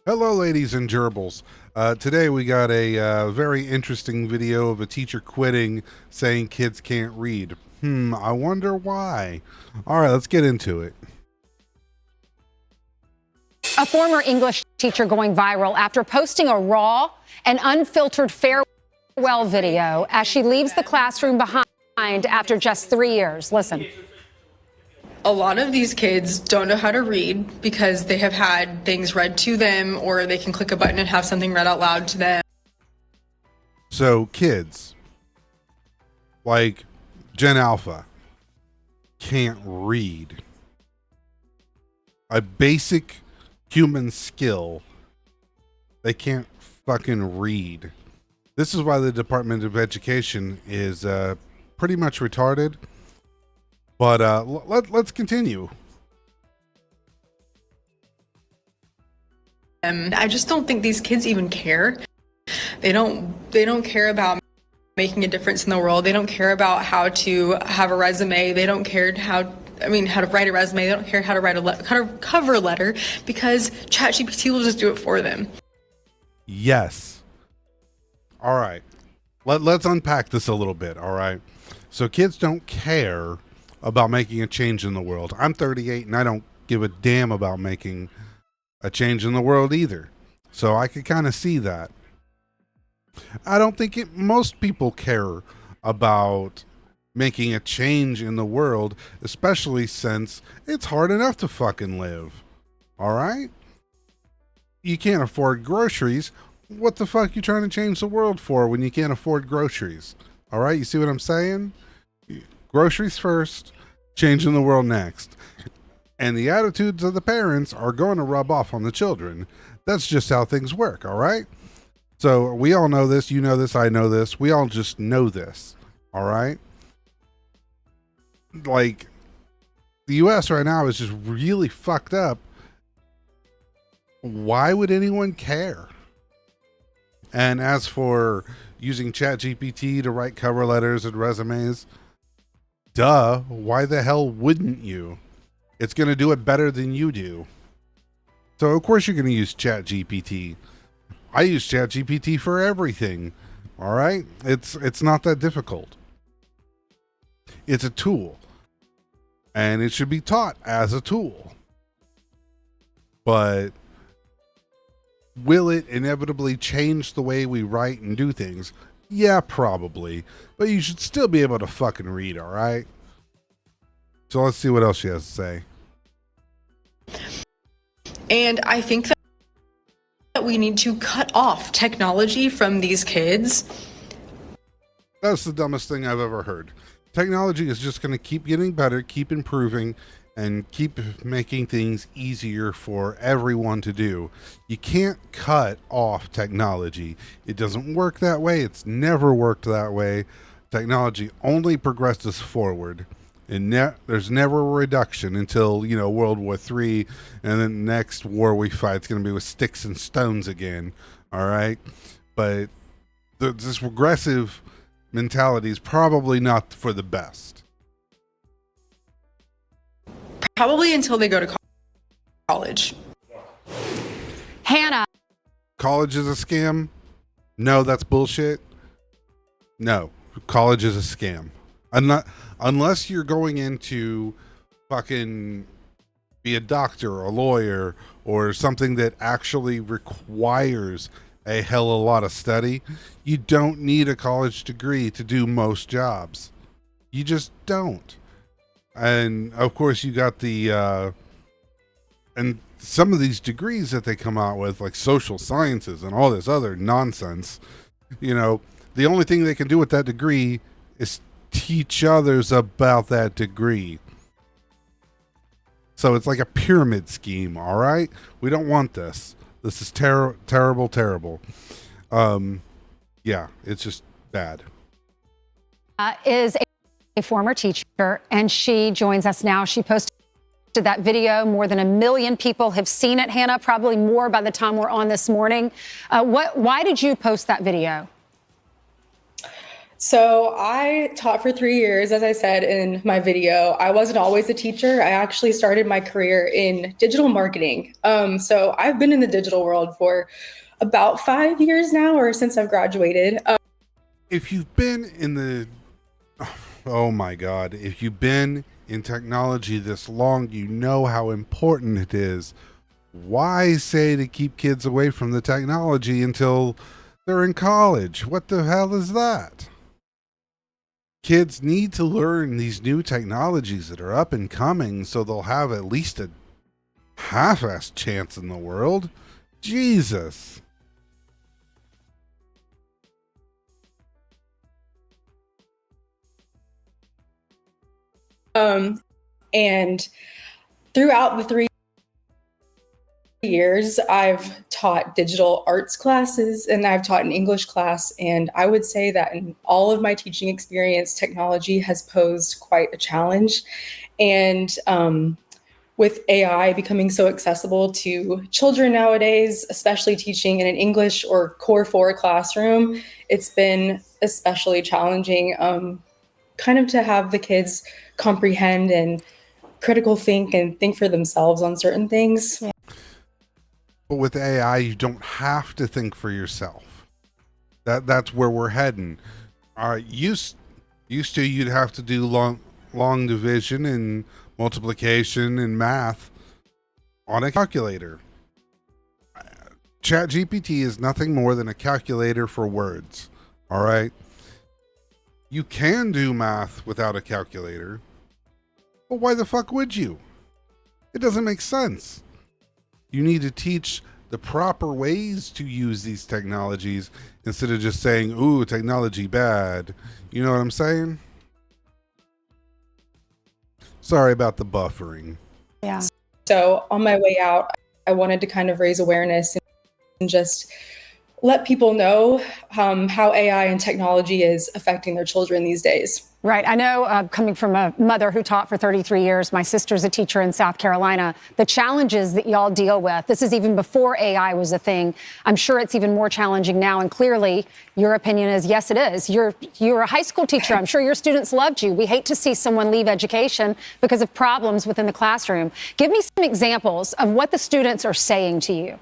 Hello, ladies and gerbils. Today we got a very interesting video of a teacher quitting, saying kids can't read. I wonder why. All right, let's get into it. A former English teacher going viral after posting a raw and unfiltered farewell video as she leaves the classroom behind after just 3 years. Listen. A lot of these kids don't know how to read because they have had things read to them, or they can click a button and have something read out loud to them. So kids like Gen Alpha can't read. A basic human skill. They can't fucking read. This is why the Department of Education is pretty much retarded. But let's continue. I just don't think these kids even care. They don't care about making a difference in the world. They don't care about how to have a resume. They don't care how to write a resume. They don't care how to write a cover letter, because ChatGPT will just do it for them. Yes. All right. Let's unpack this a little bit. All right. So kids don't care about making a change in the world. I'm 38 and I don't give a damn about making a change in the world either. So I could kind of see that. I don't think most people care about making a change in the world, especially since it's hard enough to fucking live. All right? You can't afford groceries. What the fuck you trying to change the world for when you can't afford groceries? All right? You see what I'm saying? Groceries first, changing the world next. And the attitudes of the parents are going to rub off on the children. That's just how things work, all right? So we all know this, you know this, I know this. We all just know this, all right? Like, the US right now is just really fucked up. Why would anyone care? And as for using ChatGPT to write cover letters and resumes, duh, why the hell wouldn't you? It's going to do it better than you do. So of course you're going to use ChatGPT. I use ChatGPT for everything. All right? It's not that difficult. It's a tool. And it should be taught as a tool. But will it inevitably change the way we write and do things? Yeah, probably. But you should still be able to fucking read, all right? So let's see what else she has to say. And I think that we need to cut off technology from these kids. That's the dumbest thing I've ever heard. Technology is just going to keep getting better, keep improving, and keep making things easier for everyone to do. You can't cut off technology. It doesn't work that way. It's never worked that way. Technology only progresses forward. And there's never a reduction until, World War III, and then the next war we fight is going to be with sticks and stones again. All right? But this regressive mentality is probably not for the best. Probably until they go to college. Hannah. College is a scam? No, that's bullshit. No, college is a scam. Unless you're going into fucking be a doctor, a lawyer, or something that actually requires a hell of a lot of study, you don't need a college degree to do most jobs. You just don't. And of course you got the and some of these degrees that they come out with, like social sciences and all this other nonsense, the only thing they can do with that degree is teach others about that degree. So it's like a pyramid scheme, all right? We don't want this. This is terrible. Yeah, it's just bad. Is a former teacher, and she joins us now. She posted that video. More than 1 million people have seen it, Hannah, probably more by the time we're on this morning. Why did you post that video? So I taught for 3 years, as I said in my video. I wasn't always a teacher. I actually started my career in digital marketing. So I've been in the digital world for about 5 years now, or since I've graduated. If you've been in the, oh my God, if you've been in technology this long, you know how important it is. Why say to keep kids away from the technology until they're in college? What the hell is that? Kids need to learn these new technologies that are up and coming so they'll have at least a half-assed chance in the world. Jesus. And throughout the 3 years, I've taught digital arts classes and I've taught an English class. And I would say that in all of my teaching experience, technology has posed quite a challenge. And with AI becoming so accessible to children nowadays, especially teaching in an English or Core 4 classroom, it's been especially challenging kind of to have the kids comprehend and critical think and think for themselves on certain things. Yeah. But with AI, you don't have to think for yourself. That's where we're heading. Used to, you'd have to do long division and multiplication and math on a calculator. ChatGPT is nothing more than a calculator for words. All right. You can do math without a calculator, but why the fuck would you? It doesn't make sense. You need to teach the proper ways to use these technologies instead of just saying, ooh, technology bad. You know what I'm saying? Sorry about the buffering. Yeah. So on my way out, I wanted to kind of raise awareness and just let people know how AI and technology is affecting their children these days. Right. I know, coming from a mother who taught for 33 years, my sister's a teacher in South Carolina, the challenges that y'all deal with, this is even before AI was a thing. I'm sure it's even more challenging now. And clearly your opinion is, yes, it is. You're a high school teacher. I'm sure your students loved you. We hate to see someone leave education because of problems within the classroom. Give me some examples of what the students are saying to you.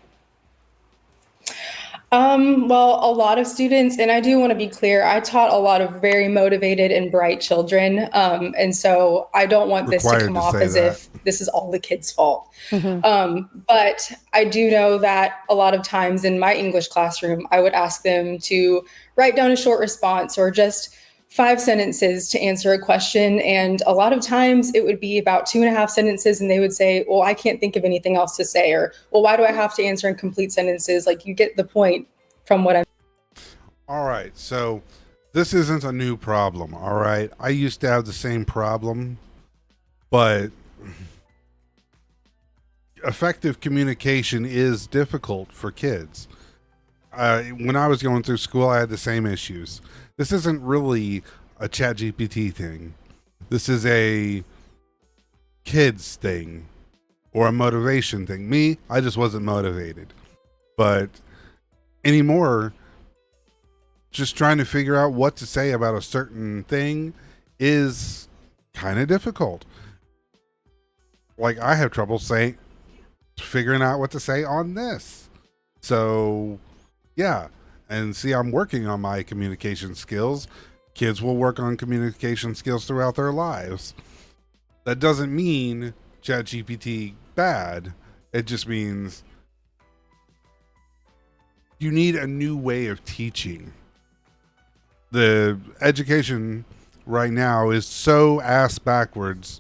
Well, a lot of students, and I do want to be clear, I taught a lot of very motivated and bright children. And so I don't want this to come off as if this is all the kids' fault. But I do know that a lot of times in my English classroom, I would ask them to write down a short response or just 5 sentences to answer a question. And a lot of times it would be about 2.5 sentences. And they would say, well, I can't think of anything else to say. Or, well, why do I have to answer in complete sentences? Like, you get the point from what I'm. All right. So this isn't a new problem. All right. I used to have the same problem, but effective communication is difficult for kids. When I was going through school, I had the same issues. This isn't really a ChatGPT thing. This is a kids thing or a motivation thing. Me, I just wasn't motivated. But anymore, just trying to figure out what to say about a certain thing is kind of difficult. Like, I have trouble figuring out what to say on this. So, yeah. And see, I'm working on my communication skills. Kids will work on communication skills throughout their lives. That doesn't mean ChatGPT bad. It just means you need a new way of teaching. The education right now is so ass backwards,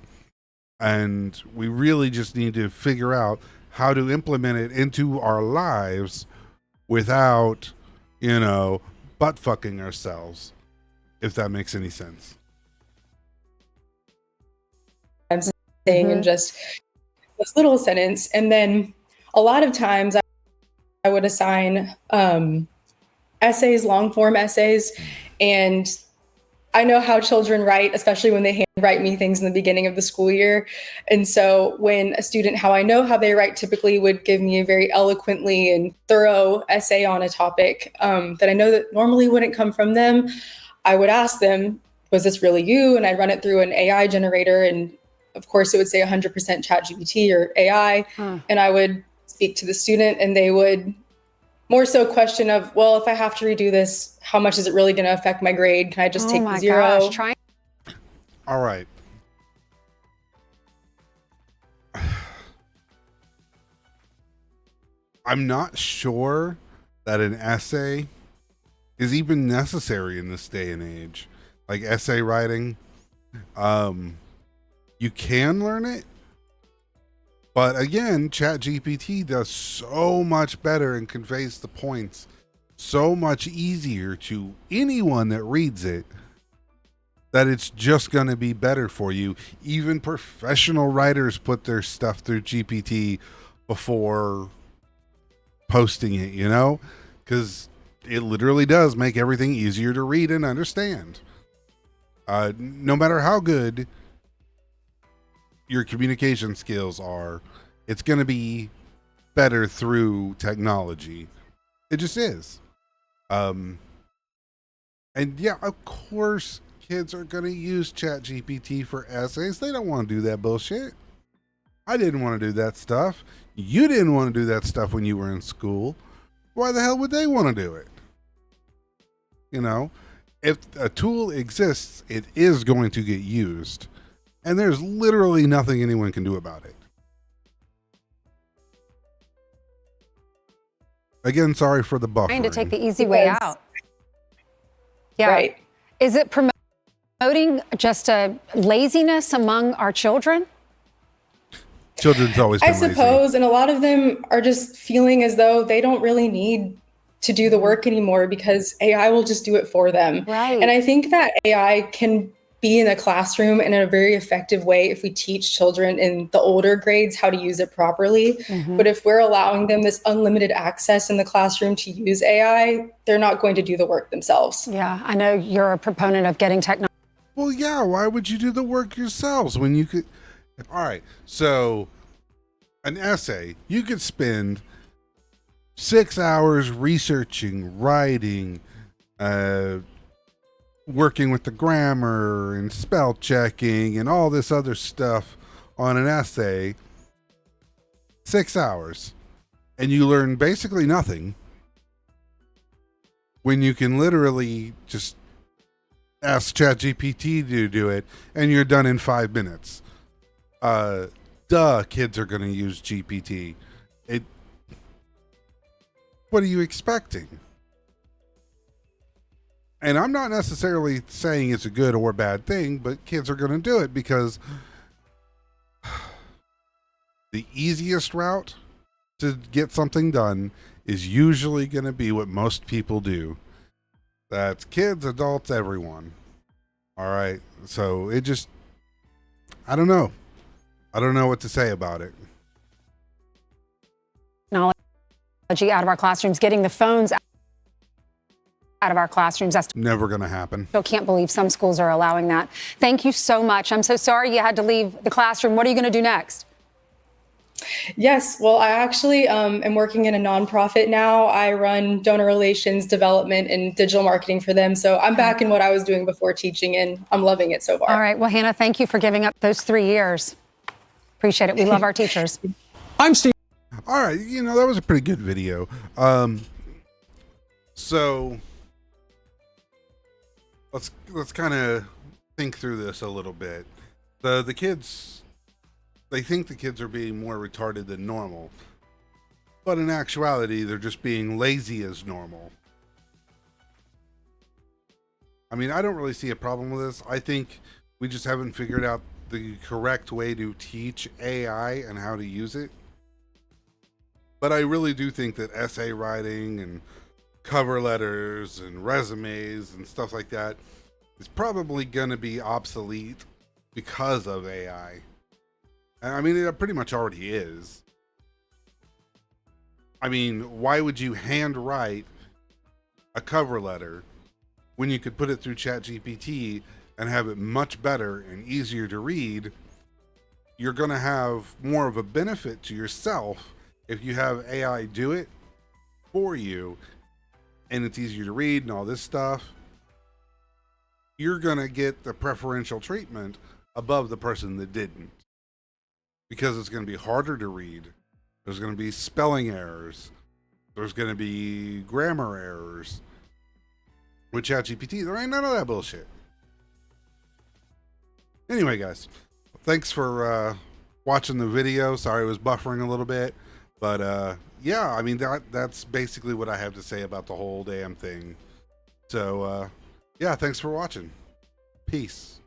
and we really just need to figure out how to implement it into our lives without, butt fucking ourselves, if that makes any sense. I'm saying in just this little sentence. And then a lot of times I would assign essays, long form essays. And I know how children write, especially when they handwrite me things in the beginning of the school year. And so when a student, how I know how they write, typically would give me a very eloquently and thorough essay on a topic that I know that normally wouldn't come from them, I would ask them, was this really you? And I'd run it through an AI generator. And of course, it would say 100% ChatGPT or AI. And I would speak to the student and they would more so question of, well, if I have to redo this, how much is it really going to affect my grade? Can I just take the zero? All right. I'm not sure that an essay is even necessary in this day and age. Like essay writing, you can learn it, but again, ChatGPT does so much better and conveys the points so much easier to anyone that reads it that it's just going to be better for you. Even professional writers put their stuff through GPT before posting it, you know, because it literally does make everything easier to read and understand. No matter how good your communication skills are, it's going to be better through technology. It just is. And yeah, of course, kids are going to use ChatGPT for essays. They don't want to do that bullshit. I didn't want to do that stuff. You didn't want to do that stuff when you were in school. Why the hell would they want to do it? You know, if a tool exists, it is going to get used. And there's literally nothing anyone can do about it. Again, sorry for the buffering. Trying to take the easy way out. Yeah. Right. Is it promoting just a laziness among our children? Children's always been I suppose, lazy. And a lot of them are just feeling as though they don't really need to do the work anymore because AI will just do it for them. Right. And I think that AI can be in a classroom in a very effective way if we teach children in the older grades how to use it properly. Mm-hmm. But if we're allowing them this unlimited access in the classroom to use AI, they're not going to do the work themselves. Yeah, I know you're a proponent of getting technology. Well, yeah, why would you do the work yourselves when you could? All right, so an essay, you could spend 6 hours researching, writing, working with the grammar and spell checking and all this other stuff on an essay. 6 hours. And you learn basically nothing when you can literally just ask ChatGPT to do it and you're done in 5 minutes. Kids are going to use GPT. What are you expecting? And I'm not necessarily saying it's a good or bad thing, but kids are going to do it because the easiest route to get something done is usually going to be what most people do. That's kids, adults, everyone. All right. So it just, I don't know. I don't know what to say about it. Technology out of our classrooms, getting the phones out of our classrooms. That's never going to happen. Still can't believe some schools are allowing that. Thank you so much. I'm so sorry you had to leave the classroom. What are you going to do next? Yes, well, I actually am working in a nonprofit now. I run donor relations, development, and digital marketing for them. So I'm back in what I was doing before teaching, and I'm loving it so far. All right. Well, Hannah, thank you for giving up those 3 years. Appreciate it. We love our teachers. I'm Steve. All right. You know, that was a pretty good video. So let's kind of think through this a little bit. The kids, they think the kids are being more retarded than normal, but in actuality, they're just being lazy as normal. I mean, I don't really see a problem with this. I think we just haven't figured out the correct way to teach AI and how to use it. But I really do think that essay writing and cover letters and resumes and stuff like that is probably going to be obsolete because of AI. And I mean, it pretty much already is. I mean, why would you handwrite a cover letter when you could put it through ChatGPT and have it much better and easier to read? You're going to have more of a benefit to yourself if you have AI do it for you, and it's easier to read and all this stuff. you're going to get the preferential treatment above the person that didn't. Because it's going to be harder to read. There's going to be spelling errors. There's going to be grammar errors. With ChatGPT, there ain't none of that bullshit. Anyway, guys, thanks for watching the video. Sorry it was buffering a little bit. But yeah, I mean, that's basically what I have to say about the whole damn thing. So yeah, thanks for watching. Peace.